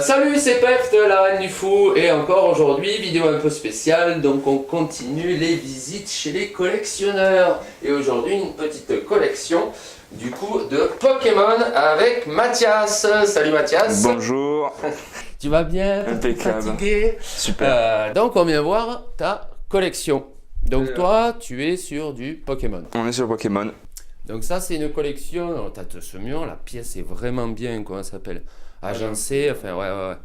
Salut, c'est Pef de la Reine du Fou et encore aujourd'hui, vidéo un peu spéciale, donc on continue les visites chez les collectionneurs. Et aujourd'hui, une petite collection du coup de Pokémon avec Mathias. Salut Mathias. Bonjour. Tu vas bien? Impeccable. Fatigué? Super. Donc on vient voir ta collection. Donc toi, tu es sur du Pokémon. On est sur Pokémon. Donc ça, c'est une collection, t'as ce mur, la pièce est vraiment bien, comment ça s'appelle? Agencée, enfin ouais.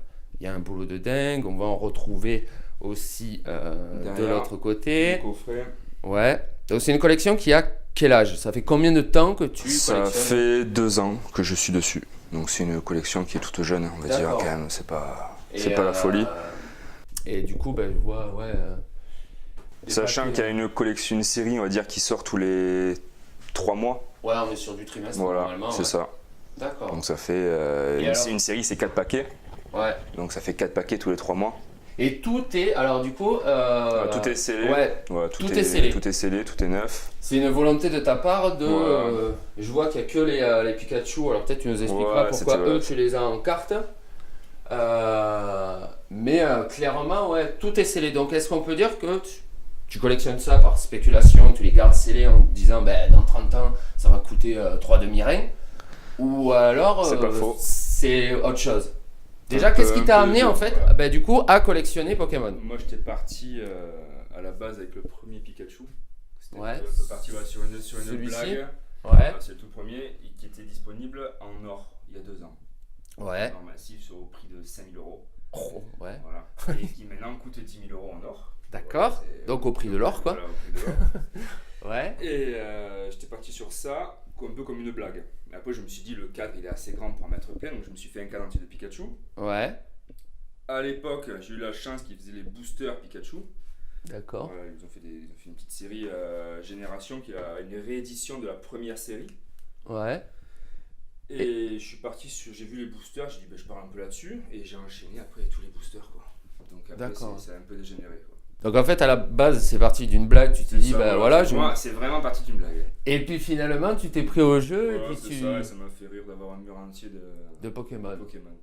Il y a un boulot de dingue, on va en retrouver aussi de l'autre côté. Coffret. Ouais. Donc c'est une collection qui a quel âge? Ça fait combien de temps que tu Ça collectionnes? fait 2 ans que je suis dessus. Donc c'est une collection qui est toute jeune, on va dire D'accord. quand même. C'est pas Et, la folie. Et du coup, ben, je vois, ouais. Des Sachant papiers. qu'il y a une collection, une série, on va dire, qui sort tous les 3 mois. Ouais, on est sur du trimestre Voilà, normalement. c'est Ouais. ça. D'accord. Donc ça fait Et alors une série, c'est 4 paquets. Ouais. Donc ça fait 4 paquets tous les 3 mois. Et tout est, alors du coup. Tout est scellé. Ouais. Ouais, Tout est scellé. Tout est scellé, tout est neuf. C'est une volonté de ta part de. Ouais. Je vois qu'il n'y a que les Pikachu, alors peut-être tu nous expliqueras Ouais, pourquoi c'était- eux tu les as en carte. Mais clairement, ouais, tout est scellé. Donc est-ce qu'on peut dire que tu collectionnes ça par spéculation, tu les gardes scellés en te disant ben, dans 30 ans ça va coûter 3 demi-reins? Ou alors C'est pas faux. c'est autre chose? Déjà, Un qu'est-ce peu- qui t'a un peu amené les deux, en fait ouais. ben, du coup à collectionner Pokémon? Moi j'étais parti à la base avec le premier Pikachu. C'était Ouais. un peu parti sur une Celui-ci. blague. Ouais. C'est le tout premier et qui était disponible en or il y a 2 ans. Ouais. En massif au prix de 5 000 euros. Oh, ouais. Voilà. Et qui maintenant coûte 10 000 euros en or. D'accord. Voilà, c'est- Donc au prix de l'or quoi. Voilà, au prix de l'or. Ouais. Et j'étais parti sur ça un peu comme une blague. Après je me suis dit le cadre il est assez grand pour en mettre plein donc je me suis fait un cadre entier de Pikachu. Ouais. À l'époque j'ai eu la chance qu'ils faisaient les boosters Pikachu. D'accord. Voilà, ils ont fait une petite série Génération qui a une réédition de la première série. Ouais. Et je suis parti sur, j'ai vu les boosters, j'ai dit ben, je parle un peu là-dessus et j'ai enchaîné après tous les boosters quoi. Donc après D'accord. c'est un peu dégénéré quoi. Donc en fait à la base c'est parti d'une blague, tu t'es dit Ça, bah voilà, pour moi, c'est vraiment parti d'une blague. et puis finalement tu t'es pris au jeu Voilà, et c'est puis ça, et ça m'a fait rire d'avoir un mur entier de Pokémon. Pokémon.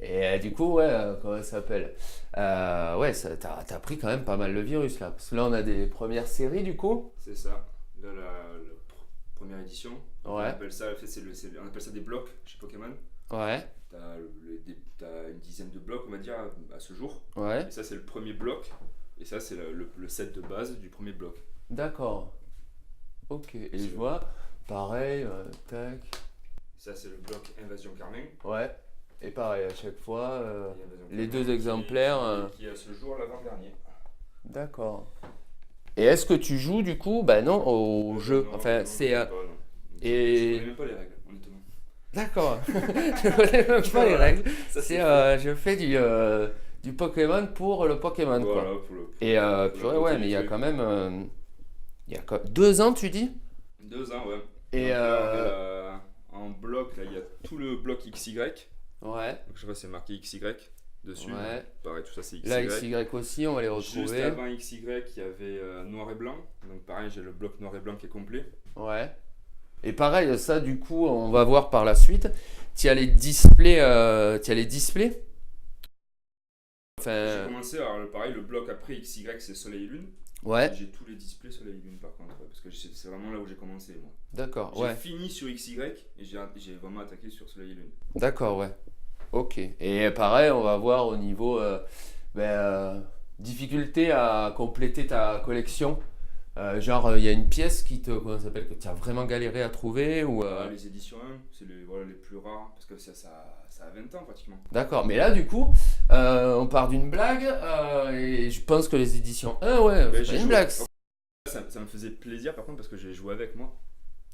Et du coup ouais, comment ça s'appelle? Ouais, t'as pris quand même pas mal le virus là, parce que là on a des premières séries du coup. C'est ça. Là, première édition. Ouais. On appelle ça, en fait, on appelle ça des blocs chez Pokémon. Ouais. T'as une dizaine de blocs on va dire à ce jour. Ouais. Et ça c'est le premier bloc. Et ça c'est le set de base du premier bloc. D'accord. Ok. Et je vois, pareil, tac. Ça c'est le bloc Invasion Carmin. Ouais. Et pareil à chaque fois. Et Invasion Les Carmin deux exemplaires, Qui est à ce jour l'avant-dernier. D'accord. Et est-ce que tu joues du coup, bah non, au jeu. Non, Enfin non, c'est. je connais pas, non. et- Je connais même pas les règles, honnêtement. D'accord. Je connais même pas les règles. Ça C'est, fait. je fais du Pokémon pour le Pokémon quoi. Voilà, pour le. Et purée, ouais, mais il y a quand même. Il y a 2 ans tu dis? 2 ans, ouais. Et Donc là, en bloc, là, il y a tout le bloc XY. ouais, Donc je sais pas, c'est marqué XY dessus. ouais. Pareil, tout ça c'est XY. Là XY aussi, on va les Juste retrouver. avant XY, il y avait noir et blanc. Donc pareil, j'ai le bloc noir et blanc qui est complet. Ouais. Et pareil, ça du coup, on va voir par la suite. Tu as les displays. J'ai Enfin, commencé, alors pareil, le bloc après XY c'est soleil et lune. ouais, J'ai tous les displays soleil et lune par contre, ouais, parce que c'est vraiment là où j'ai commencé moi. d'accord, J'ai ouais. fini sur XY et j'ai vraiment attaqué sur soleil et lune. D'accord, ouais. Ok. Et pareil, on va voir au niveau difficulté à compléter ta collection. Genre, il y a une pièce comment ça s'appelle, que tu as vraiment galéré à trouver ou Les éditions 1, c'est les plus rares parce que ça a 20 ans pratiquement. D'accord, mais là du coup, on part d'une blague et je pense que les éditions 1, ouais, c'est J'ai pas une joué- blague. Ça me faisait plaisir par contre parce que j'ai joué avec moi.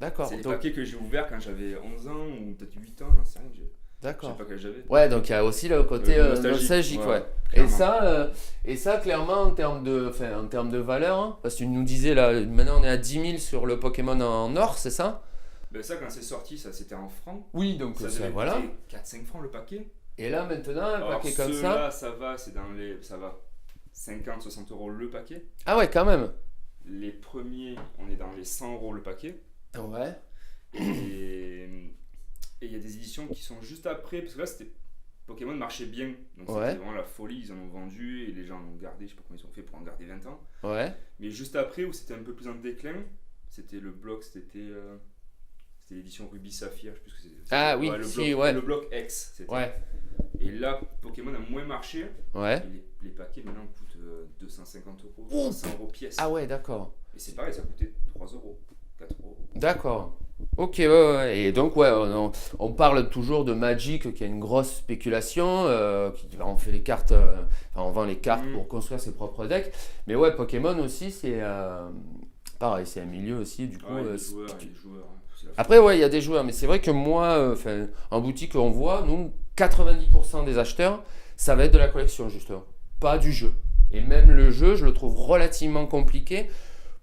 D'accord, C'est des donc, paquets que j'ai ouverts quand j'avais 11 ans ou peut-être 8 ans, j'en sais rien. Je sais d'accord. pas quel j'avais. Ouais, donc il y a aussi le côté nostalgique, ouais. Et ça, clairement, en termes de valeur, hein, parce que tu nous disais là, maintenant on est à 10 000 sur le Pokémon en or, c'est ça? Ben ça, quand c'est sorti, ça c'était en francs. Oui, donc Ça ça, devait voilà. coûter 4-5 francs le paquet. Et là maintenant, un Alors paquet comme ça. ceux-là, ça va, ça va 50-60 euros le paquet. Ah ouais, quand même. Les premiers, on est dans les 100 euros le paquet. Ouais. Et il y a des éditions qui sont juste après, parce que là c'était Pokémon marchait bien. Donc Ouais. c'était vraiment la folie, ils en ont vendu et les gens en ont gardé, je sais pas comment ils ont fait pour en garder 20 ans. Ouais. Mais juste après, où c'était un peu plus en déclin, c'était le bloc, c'était l'édition Ruby Saphir, je sais plus ce que c'était. Ah oui, le si, bloc, ouais. le bloc X, c'était. Ouais. Et là, Pokémon a moins marché. Ouais. Et les paquets maintenant coûtent 250 €, Ouh. 300 € pièce. Ah ouais, d'accord. Et c'est pareil, ça coûtait 3 €, 4 €. D'accord. Ok, ouais, ouais. Et donc, ouais, on parle toujours de Magic, qui a une grosse spéculation, on fait les cartes, enfin, on vend les cartes pour construire ses propres decks. Mais ouais, Pokémon aussi, c'est pareil, c'est un milieu aussi, du coup. Ouais, il y a des joueurs, il y a des joueurs. Hein. C'est la Après, ouais, il y a des joueurs, mais c'est vrai que moi, en boutique, on voit, nous, 90% des acheteurs, ça va être de la collection, justement, pas du jeu. Et même le jeu, je le trouve relativement compliqué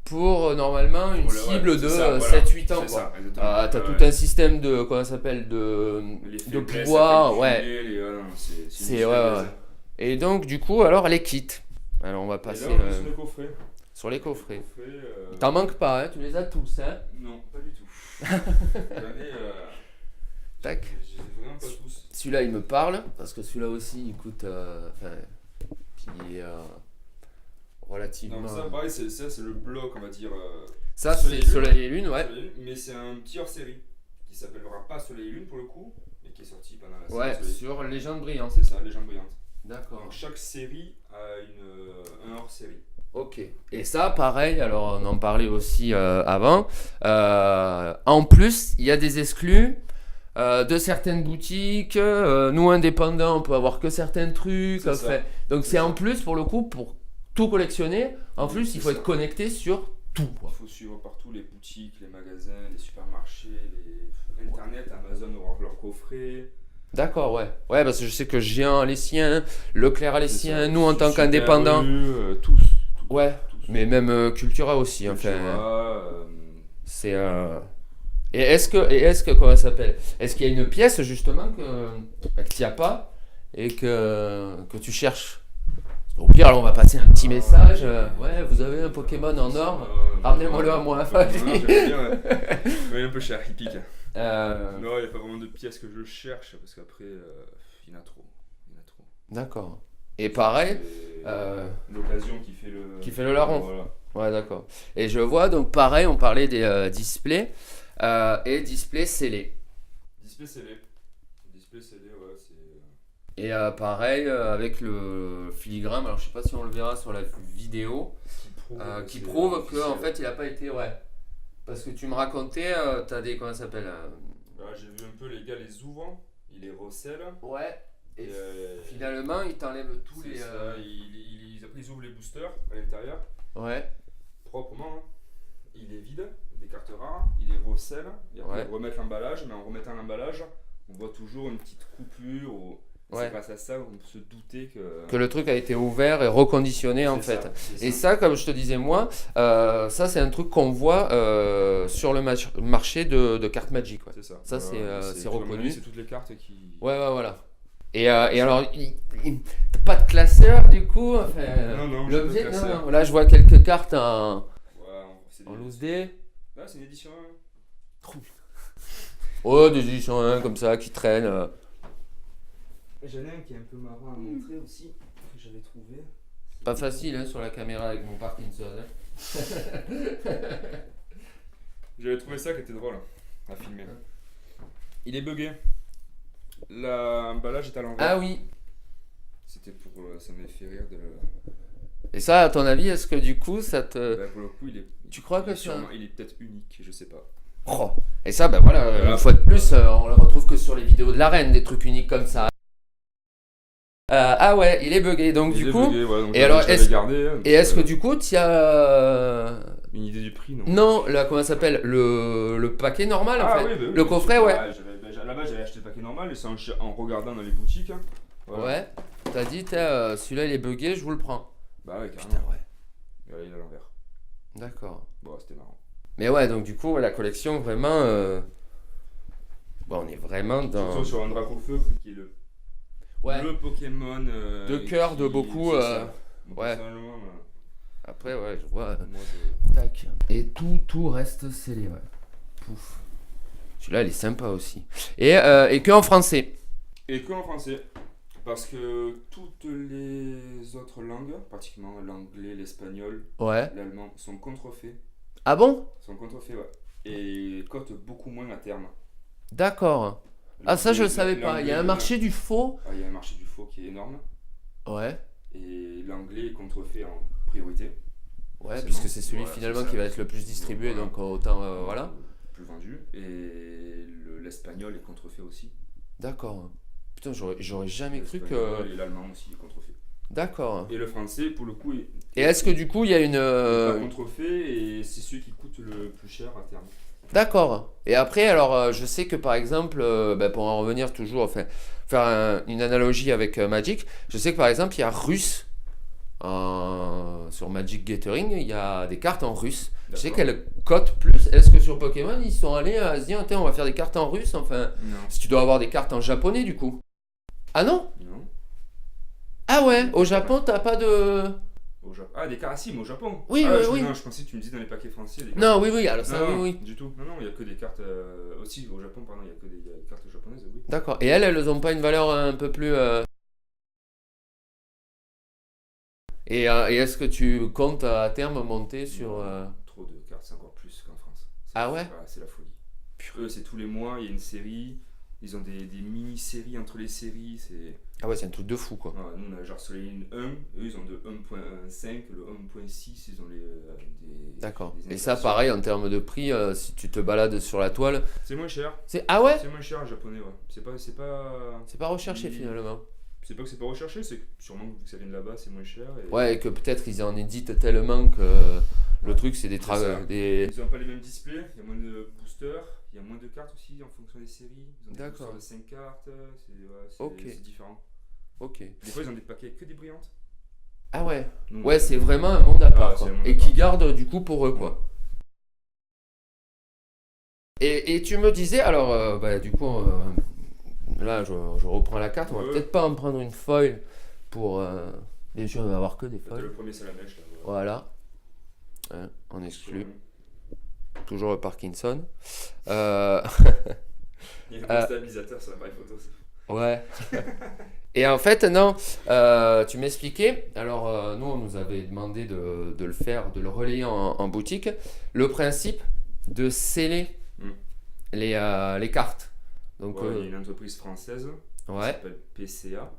pour normalement une Pour le- cible ouais, de c'est ça, voilà. 7-8 ans. C'est Quoi. ça, exactement. T'as Ouais. tout un système de, comment ça s'appelle, Les de faiblesses, pouvoir, les ouais. cumulés, non, c'est C'est, une ouais, faiblesse. ouais. Et donc, du coup, alors, les kits. Alors, on va Et passer là, on est sur le coffret. sur les coffrets. Coffret, T'en manques pas, hein, tu les as tous, hein. Non, pas du tout. J'en ai, Tac. j'ai vraiment pas tous. Celui-là, il me parle, parce que celui-là aussi, il coûte, enfin, puis il est relativement... Donc ça, pareil, c'est le bloc, on va dire. Ça, Soleil c'est et Lune. Soleil et Lune, ouais. Soleil et Lune, mais c'est un petit hors-série qui s'appellera pas Soleil et Lune pour le coup, mais qui est sorti pendant la Ouais, série Soleil. sur Légende Brillante. C'est ça, Légende Brillante. D'accord. Donc chaque série a un hors-série. Ok. Et ça, pareil, alors on en parlait aussi avant. En plus, il y a des exclus de certaines boutiques. Nous, indépendants, on peut avoir que certains trucs. C'est ça. Enfin, donc C'est c'est ça. en plus, pour le coup, pour tout collectionner, en Oui, plus, c'est il faut ça. être connecté sur tout. Il faut suivre partout les boutiques, les magasins, les supermarchés, Internet, Amazon aura leur coffret. D'accord, ouais. Ouais, parce que je sais que Géant a les siens, Leclerc a les C'est siens, ça. nous, en tant Super qu'indépendants. U, tous. Ouais, mais même Cultura aussi. Enfin, Cultura, c'est. Et est-ce que comment ça s'appelle? Est-ce qu'il y a une pièce justement que tu n'y as pas et que tu cherches? Au pire, alors on va passer un petit message. Ouais, vous avez un Pokémon en or? Ramenez-moi-le à moi. Non, j'aime bien. Ouais, un peu cher, il pique. Euh, Non, il n'y a pas vraiment de pièces que je cherche parce qu'après, il y en a trop. Il y en a trop. D'accord. Et pareil, C'est l'occasion qui fait le larron. Voilà. Ouais, d'accord. Et je vois donc pareil, on parlait des displays et displays scellés. Display scellé. Display scellé, ouais, c'est. Et pareil avec le filigrane. Alors je sais pas si on le verra sur la vidéo. Qui c'est prouve officiel. qu'en fait il a pas été ouais. Parce que tu me racontais, t'as des comment ça s'appelle Voilà, j'ai vu un peu les gars les ouvrent, ils les recèlent. ouais. Et Et finalement ils t'enlèvent tous c'est les. ça, après ils ouvrent les boosters à l'intérieur, Ouais. proprement. Hein. Ils les vident, des cartes rares, ils les recèlent, et après Ouais. ils remettent l'emballage, mais en remettant l'emballage, on voit toujours une petite coupure. Ouais. C'est grâce à ça qu'on peut se douter Que le truc a été ouvert et reconditionné en C'est fait. ça, c'est Et ça. ça, comme je te disais moi, ça c'est un truc qu'on voit sur le marché de cartes Magic. Ouais. C'est ça. Ça, c'est comme on reconnu. dit, c'est toutes les cartes qui. Ouais, voilà. Et alors, t'as pas de classeur du coup enfin, Non, j'ai pas de l'objet, classeur. non. Là, je vois quelques cartes en Ouais, c'est des. loose D. Là, c'est une édition. Oh, des éditions 1 comme ça qui traînent. J'en ai un qui est un peu marrant à montrer aussi, que j'avais trouvé. Pas facile hein, sur la caméra avec mon Parkinson. Hein. J'avais trouvé ça qui était drôle à filmer. Il est bugué. L'emballage est à l'envers. Ah oui. C'était pour. Ça m'avait fait rire de le. Et ça, à ton avis, est-ce que du coup, ça te. Bah, pour le coup, il est. Tu crois il que est ça. sûrement- il est peut-être unique, je sais pas. Oh. Et ça, ben voilà, Voilà. une fois de plus, on le retrouve que sur les vidéos de l'arène, des trucs uniques comme ça. Ah ouais, il est bugué. Donc Il du est coup. bugué, ouais, donc et alors, je l'avais est-ce- gardé, hein, Et est-ce que du coup, tu as. Une idée du prix, non? Non, là, comment ça s'appelle le paquet normal en Ah fait. oui, bah oui, le coffret, ouais. Là-bas, j'avais acheté le paquet normal et c'est en regardant dans les boutiques. Hein. Voilà. Ouais. T'as dit, celui-là il est bugué, je vous le prends. Bah ouais, carrément. Putain, ouais. Et là, il est à l'envers. D'accord. Bon, c'était marrant. Mais ouais, donc du coup, la collection, vraiment. Bon, on est vraiment dans. Surtout sur un Dracofeu qui est Ouais. le Pokémon. De cœur de beaucoup, c'est ça. Moi, ouais. personnellement, Après, ouais, je vois. moi, Tac. Et tout reste scellé, ouais. Pouf. Celui-là, il est sympa aussi. Et que en français. Et que en français. Parce que toutes les autres langues, pratiquement l'anglais, l'espagnol, Ouais. l'allemand, sont contrefaits. Ah bon? Sont contrefaits, ouais. Et cotent beaucoup moins à terme. D'accord. Ah ça je le savais pas. Il y a un L'anglais, marché du faux. il y a un marché du faux qui est énorme. Ouais. Et l'anglais est contrefait en priorité. Ouais, Forcément. puisque c'est celui Voilà, finalement c'est ça. qui va être le plus distribué, Voilà. donc autant voilà. Plus vendu. Et l'espagnol est contrefait aussi. D'accord. Putain, j'aurais jamais cru L'espagnol que. et l'allemand aussi est contrefait. D'accord. Et le français, pour le coup, est Et est-ce que du coup il y a une. pas contrefait et c'est celui qui coûte le plus cher à terme. D'accord. Et après, alors, je sais que par exemple, pour en revenir toujours, enfin, faire une analogie avec Magic, je sais que par exemple, il y a russe sur Magic Gathering, il y a des cartes en russe. Je sais D'accord. qu'elles cotent plus. Est-ce que sur Pokémon, ils sont allés à se dire, tiens, on va faire des cartes en russe? Enfin, Non. si tu dois avoir des cartes en japonais du coup. Ah non? Non. Ah ouais, au Japon, t'as pas de. Au Japon. Ah, des cartes, ah, si, mais au Japon. Oui, ah, oui, je, oui. Non, je pensais que tu me disais dans les paquets français. Les cartes. Non, oui, oui, alors ça, Non, oui, oui. du tout. Non, non, il n'y a que des cartes. Aussi, au Japon, pardon, il n'y a que des cartes japonaises, oui. D'accord. Et elles ont pas une valeur un peu plus. Et est-ce que tu comptes à terme monter sur. Trop de cartes, c'est encore plus qu'en France. Ah ouais? C'est la folie. Eux, c'est tous les mois, il y a une série. Ils ont des mini-séries entre les séries. C'est... Ah ouais, c'est un truc de fou quoi. Nous, on a genre Soleil 1, eux, ils ont de 1.5, le 1.6, ils ont des. D'accord. des Et ça, inflations. pareil, en termes de prix, si tu te balades sur la toile, C'est moins cher. c'est. Ah ouais? C'est moins cher en japonais, ouais. C'est pas. C'est pas recherché Oui. finalement. C'est pas que c'est pas recherché, c'est que sûrement vu que ça vient de là-bas, c'est moins cher. Et... Ouais, et que peut-être ils en éditent tellement que le truc c'est des C'est ça. des. Ils ont pas les mêmes displays, il y a moins de boosters, il y a moins de cartes aussi en fonction des séries. Ils ont des D'accord. boosters de 5 cartes, Ok. c'est différent. Ok. Des fois, ils ont des paquets avec que des brillantes. Ah ouais. Nous, Ouais, c'est vraiment un monde à part Ah, quoi. c'est un monde Et à qui part. gardent du coup pour eux quoi. Et tu me disais, alors, du coup, là je reprends la carte, on va Ouais. peut-être pas en prendre une foil pour. Bien sûr, on va avoir que des T'as foils. le premier salamèche là. Voilà. On exclut. Toujours le Parkinson. Euh, Il y a un stabilisateur sur l'appareil photo. ouais. Et en fait, non, tu m'expliquais, alors nous on nous avait demandé de le faire, de le relayer en boutique, le principe de sceller les cartes. Donc, Ouais, il y a une entreprise française qui ouais, s'appelle PCA.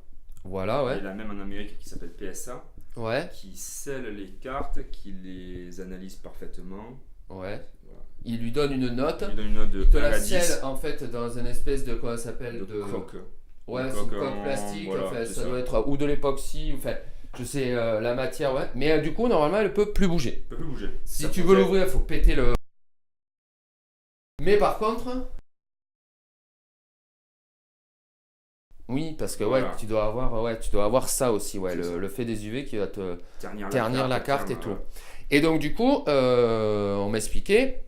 voilà, Et ouais, la même en Amérique qui s'appelle PSA. ouais, Qui scelle les cartes, qui les analyse parfaitement. ouais. Voilà. Il lui donne une note, Il donne une note de il te 1 la à 10. scelle en fait dans une espèce de, comment ça s'appelle, De de... coque. Ouais, Une c'est une coque coque en- plastique, voilà, enfin, c'est ça ça. doit être ou de l'époxy, enfin, je sais la matière, ouais. Mais du coup, normalement, elle peut plus bouger. Il peut plus bouger. Si Ça tu veux protège. l'ouvrir, il faut péter le. Mais par contre. Oui, parce que Voilà. ouais, tu dois avoir ça aussi, ouais, C'est ça. le fait des UV qui va te Ternir ternir la carte et terme, tout. voilà. Et donc du coup, on m'expliquait,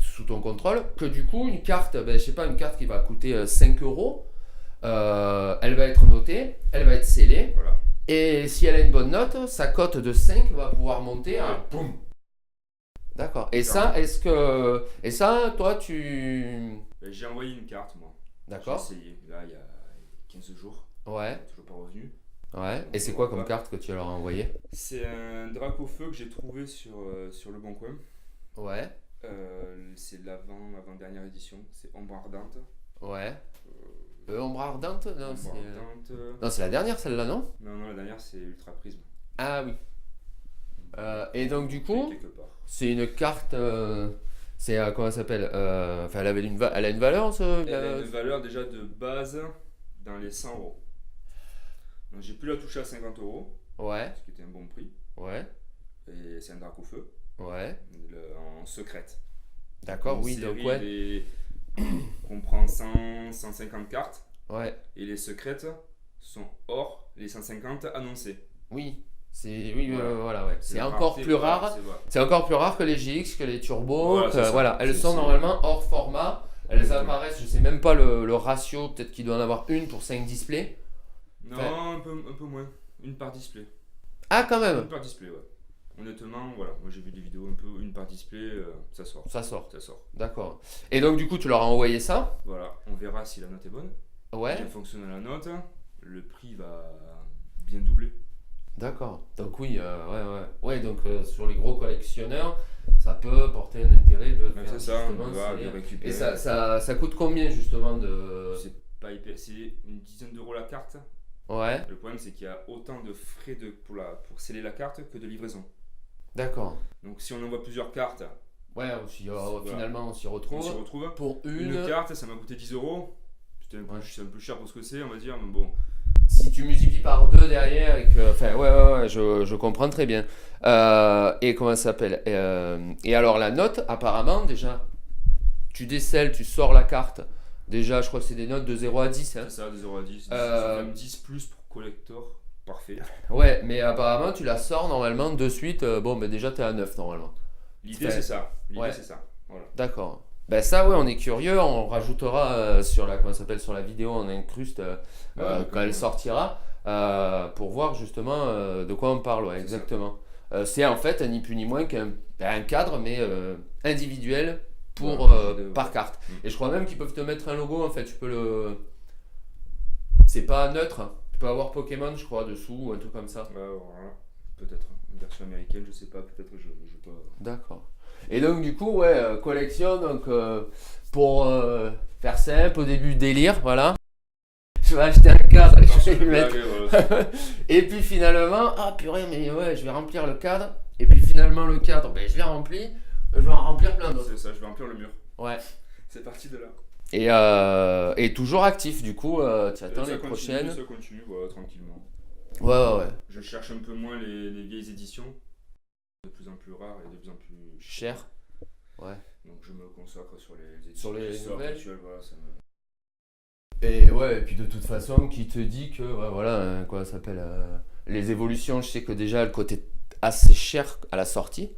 sous ton contrôle, que du coup, une carte, je sais pas, une carte qui va coûter 5 euros, elle va être notée, elle va être scellée, Voilà. et si elle a une bonne note, sa cote de 5 va pouvoir monter à... Et boum. D'accord. Et ça, est-ce que... Et ça, toi, tu... Et j'ai envoyé une carte, moi. D'accord. J'ai essayé, là, il y a 15 jours. Ouais, Toujours pas revenu. ouais. Et c'est quoi comme carte que tu leur as envoyé? C'est un Dracofeu que j'ai trouvé sur le Bon Coin. Ouais, C'est l'avant-dernière édition. C'est Ombre Ardente. ouais. Ombre Ardente? Non, Ombre c'est... Ardente. Non, c'est la dernière, celle-là, non? Non, la dernière, c'est Ultra Prisme. Ah oui. Et donc, du coup, Quelque part. c'est une carte... c'est... comment ça s'appelle? Enfin, elle a une valeur, ce... Elle a une valeur déjà de base dans les 100 euros. Donc j'ai pu la toucher à 50 euros, Ouais, ce qui était un bon prix. ouais, Et c'est un Dracofeu ouais. en secrète. D'accord, Une oui, donc série ouais. comprend 150 cartes. Ouais, Et les secrètes sont hors les 150 annoncées. oui. Oui, Voilà. voilà, ouais. C'est la encore rareté, plus voilà, rare. c'est voilà. C'est encore plus rare que les GX, que les turbos. Voilà, c'est ça. Voilà, elles C'est- sont c'est- normalement hors format. Elles Exactement. apparaissent, je sais même pas le ratio, peut-être qu'il doit en avoir une pour 5 displays. Non, Enfin- un peu moins. Une par display. Ah, quand même. Une par display, ouais. Honnêtement, voilà. Moi j'ai vu des vidéos un peu une par display, ça sort. Ça sort. Ça sort. D'accord. Et donc, du coup, tu leur as envoyé ça. Voilà, on verra si la note est bonne. Ouais. Bien fonctionne la note. le prix va bien doubler. D'accord. Donc oui, ouais, donc sur les gros collectionneurs, ça peut porter un intérêt de faire C'est ça, justement on va sceller. le récupérer. Et ça coûte combien justement de... C'est pas hyper, c'est une dizaine d'euros la carte. Ouais, Le problème c'est qu'il y a autant de frais pour sceller la carte que de livraison. d'accord. Donc si on envoie plusieurs cartes, Ouais, finalement on s'y retrouve. on s'y retrouve. Pour Une carte, ça m'a coûté 10 euros. C'est un peu cher pour ce que c'est, on va dire, mais bon. Si tu multiplies par 2 derrière, et que, enfin, ouais, je comprends très bien. Et comment ça s'appelle et alors la note, apparemment, déjà, tu décèles, tu sors la carte. Déjà, je crois que c'est des notes de 0 à 10. Hein. C'est ça, de 0 à 10. Même 10 plus pour collector. Parfait. Ouais, mais apparemment, tu la sors normalement de suite. Bon, ben déjà, t'es à 9 normalement. L'idée, c'est ça. Ouais. C'est ça. Voilà. D'accord. Ben ça, ouais, on est curieux. On rajoutera sur la, comment ça s'appelle, sur la vidéo, on incruste quand elle sortira pour voir justement de quoi on parle. Ouais, C'est exactement. C'est en fait ni plus ni moins qu'un cadre, mais individuel pour par carte. Et je crois même qu'ils peuvent te mettre un logo. En fait, tu peux le. C'est pas neutre. Hein. Tu peux avoir Pokémon, je crois, dessous ou un truc comme ça. Voilà. Peut-être une version américaine, je sais pas. Peut-être je pas. D'accord. Et donc du coup, ouais, collection, donc pour faire simple, au début délire, voilà. Je vais acheter un cadre, je vais lui mettre. Et puis finalement, ah purée, mais ouais, je vais remplir le cadre. Et puis finalement le cadre, ben je l'ai rempli, je vais en remplir plein d'autres. C'est ça, je vais remplir le mur. Ouais. C'est parti de là. Et toujours actif, du coup, tu attends les prochaines. Ça continue, voilà, tranquillement. Ouais. Je cherche un peu moins les vieilles éditions, de plus en plus rares et de plus en plus Cher. Ouais. Donc je me consacre sur les éditions Sur les nouvelles. actuelles, voilà, ça me... Et ouais, et puis de toute façon, qui te dit que, voilà, quoi ça s'appelle, les évolutions, je sais que déjà le côté assez cher à la sortie.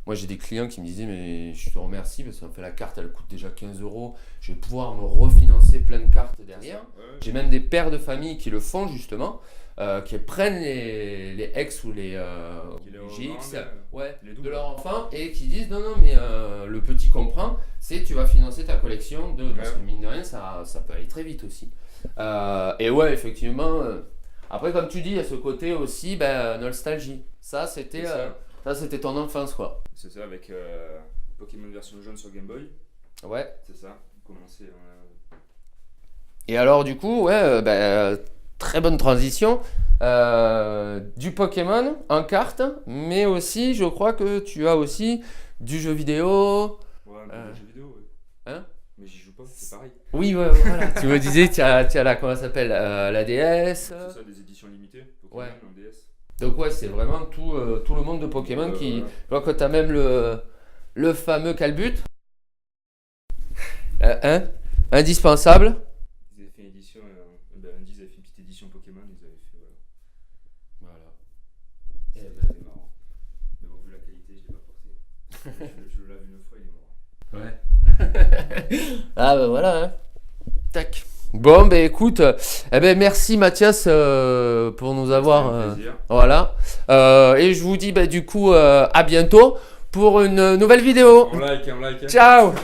Moi j'ai des clients qui me disaient, mais je te remercie parce qu'en fait la carte elle coûte déjà 15 euros, je vais pouvoir me refinancer plein de cartes derrière. Ouais. J'ai même des pères de famille qui le font justement, qui prennent les X ou les GX de leur enfant et qui disent non, mais le petit comprend, c'est tu vas financer ta collection de. Parce que mine de rien, ça peut aller très vite aussi. Et ouais, effectivement, après, comme tu dis, il y a ce côté aussi nostalgie. Ça, c'était ton enfance, quoi. C'est ça, avec Pokémon version jaune sur Game Boy. Ouais. C'est ça, commencer. Et alors, du coup, ouais, très bonne transition. Du Pokémon en carte, mais aussi, je crois que tu as aussi du jeu vidéo. Ouais, un peu de jeu vidéo, ouais. Hein? Mais j'y joue pas, c'est pareil. Oui, ouais, voilà. Tu me disais, tu as la, comment ça s'appelle, la DS. C'est ça, des éditions limitées, Pokémon en DS. Donc ouais, c'est vraiment tout le monde de Pokémon qui... Je vois que tu as même le fameux Calbut. Indispensable. Ils avaient fait une édition, Andy, ils avaient fait une petite édition Pokémon, ils avaient fait, voilà. C'était marrant. Mais bon, vu la qualité, je l'ai pas porté. je le lave une fois, il est mort. Ouais. Ah bah voilà, hein. Tac. Bon, ben écoute, merci Mathias pour nous avoir. C'était un plaisir. Voilà. Et je vous dis du coup à bientôt pour une nouvelle vidéo. On like. Ciao.